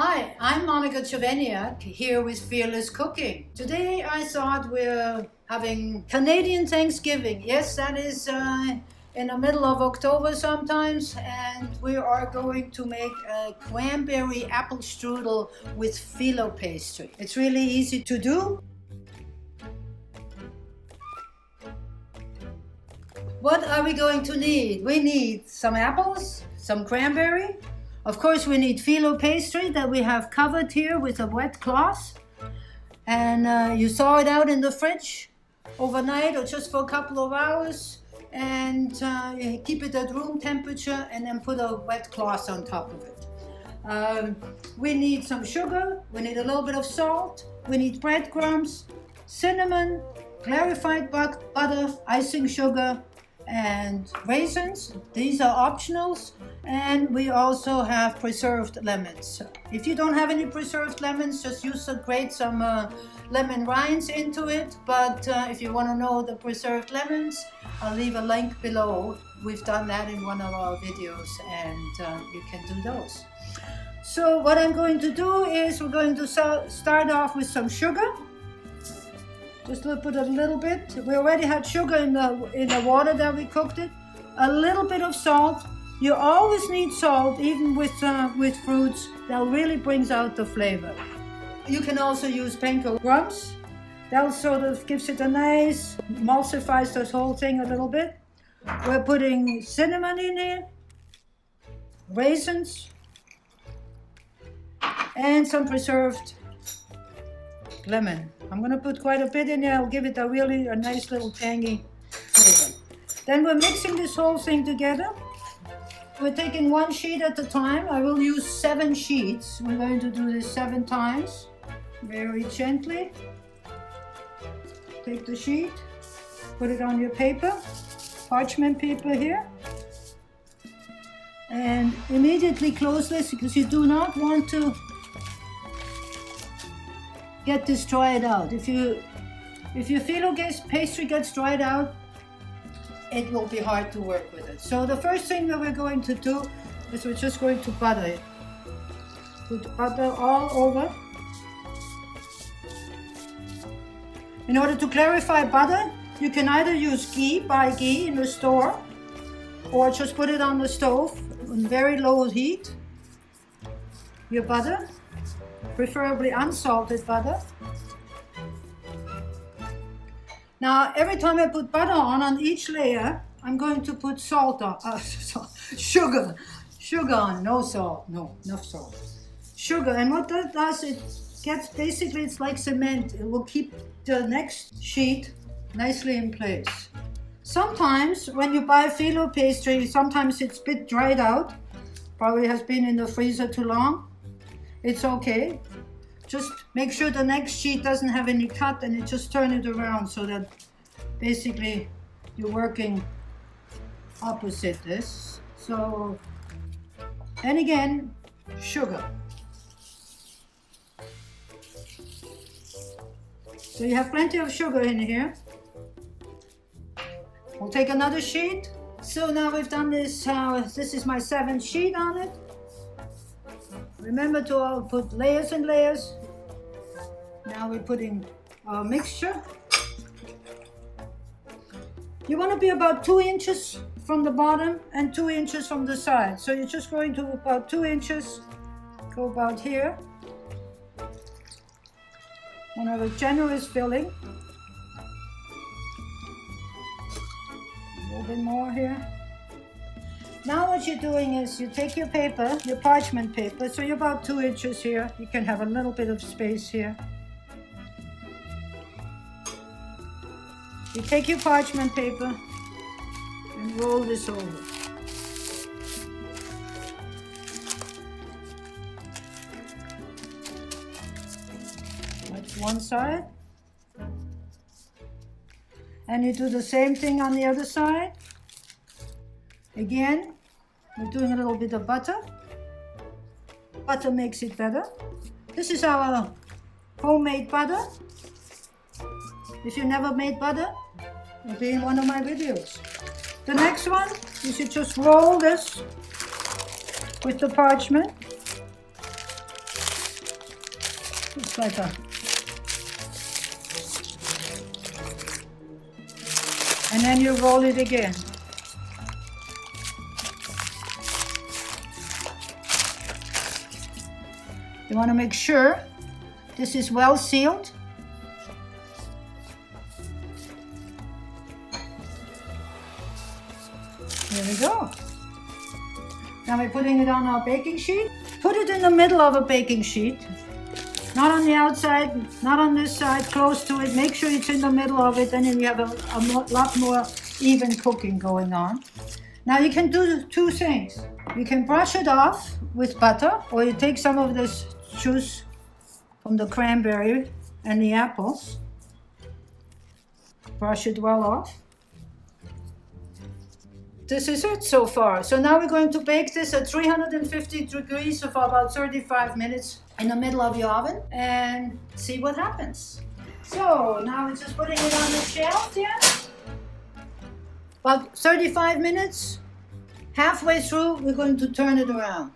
Hi, I'm Monica Chaveniak here with Fearless Cooking. Today I thought we're having Canadian Thanksgiving. Yes, that is in the middle of October sometimes, and we are going to make a cranberry apple strudel with Filo Pastry. It's really easy to do. What are we going to need? We need some apples, some cranberry. Of course, we need Filo Pastry that we have covered here with a wet cloth. And you thaw it out in the fridge overnight or just for a couple of hours. And you keep it at room temperature and then put a wet cloth on top of it. We need some sugar. We need a little bit of salt. We need breadcrumbs, cinnamon, clarified butter, icing sugar, and raisins. These are optionals. And we also have preserved lemons. If you don't have any preserved lemons, just grate some lemon rinds into it. But if you want to know the preserved lemons, I'll leave a link below. We've done that in one of our videos, and you can do those. So what I'm going to do is we're going to start off with some sugar. Just put a little bit. We already had sugar in the water that we cooked it. A little bit of salt. You always need salt, even with fruits. That really brings out the flavor. You can also use panko crumbs. That sort of gives it a nice, emulsifies this whole thing a little bit. We're putting cinnamon in here, raisins, and some preserved lemon. I'm going to put quite a bit in there. I'll give it a nice little tangy flavor. Then we're mixing this whole thing together. We're taking one sheet at a time. I will use 7 sheets. We're going to do this 7 times. Very gently. Take the sheet, put it on your paper, parchment paper here. And immediately close this because you do not want to get this dried out. If your Filo pastry gets dried out, it will be hard to work with it. So the first thing that we're going to do is we're just going to butter it. Put butter all over. In order to clarify butter, you can either use buy ghee in the store, or just put it on the stove on very low heat. Your butter, preferably unsalted butter. Now, every time I put butter on each layer, I'm going to put sugar on, no salt, no, enough salt. Sugar, and what that does, basically it's like cement. It will keep the next sheet nicely in place. Sometimes when you buy Filo pastry, sometimes it's a bit dried out, probably has been in the freezer too long. It's okay. Just make sure the next sheet doesn't have any cut, and you just turn it around so that basically you're working opposite this. So, and again, sugar. So you have plenty of sugar in here. We'll take another sheet. So now we've done this, this is my 7th sheet on it. Remember to put layers and layers. Now we're putting our mixture. You want to be about 2 inches from the bottom and 2 inches from the side. So you're just going to about 2 inches, go about here. Want to have a generous filling. A little bit more here. Now what you're doing is you take your paper, your parchment paper, so you're about 2 inches here. You can have a little bit of space here. You take your parchment paper and roll this over. That's one side. And you do the same thing on the other side. Again, we're doing a little bit of butter. Butter makes it better. This is our homemade butter. If you never made butter, it'll be in one of my videos. The next one, you should just roll this with the parchment. Just like that. And then you roll it again. You want to make sure this is well sealed. There we go. Now we're putting it on our baking sheet. Put it in the middle of a baking sheet. Not on the outside, not on this side, close to it. Make sure it's in the middle of it, and then you have a lot more even cooking going on. Now you can do two things. You can brush it off with butter, or you take some of this juice from the cranberry and the apples. Brush it well off. This is it so far. So now we're going to bake this at 350 degrees for about 35 minutes in the middle of the oven and see what happens. So now we're just putting it on the shelf here. About 35 minutes. Halfway through, we're going to turn it around.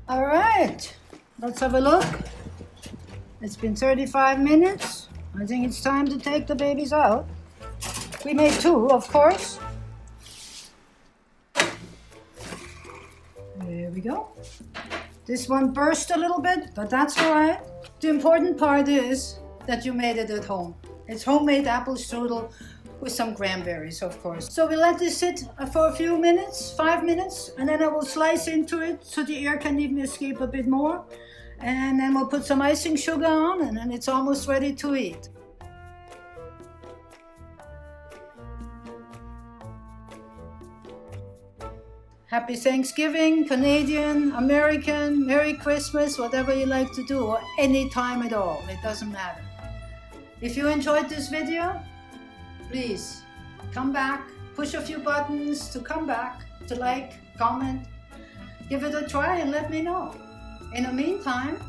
All right, let's have a look. It's been 35 minutes. I think it's time to take the babies out. We made two, of course. There we go. This one burst a little bit, but that's all right. The important part is that you made it at home. It's homemade apple strudel with some cranberries, of course. So we let this sit for a few minutes, 5 minutes, and then I will slice into it so the air can even escape a bit more. And then we'll put some icing sugar on, and then it's almost ready to eat. Happy Thanksgiving, Canadian, American, Merry Christmas, whatever you like to do, or any time at all, it doesn't matter. If you enjoyed this video, please come back, push a few buttons to come back, to like, comment, give it a try and let me know. In the meantime,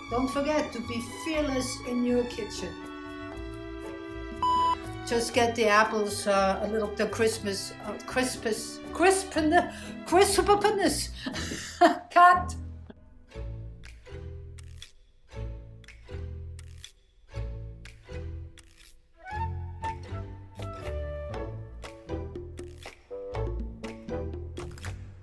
don't forget to be fearless in your kitchen. Just get the apples a little, the crispness, cut.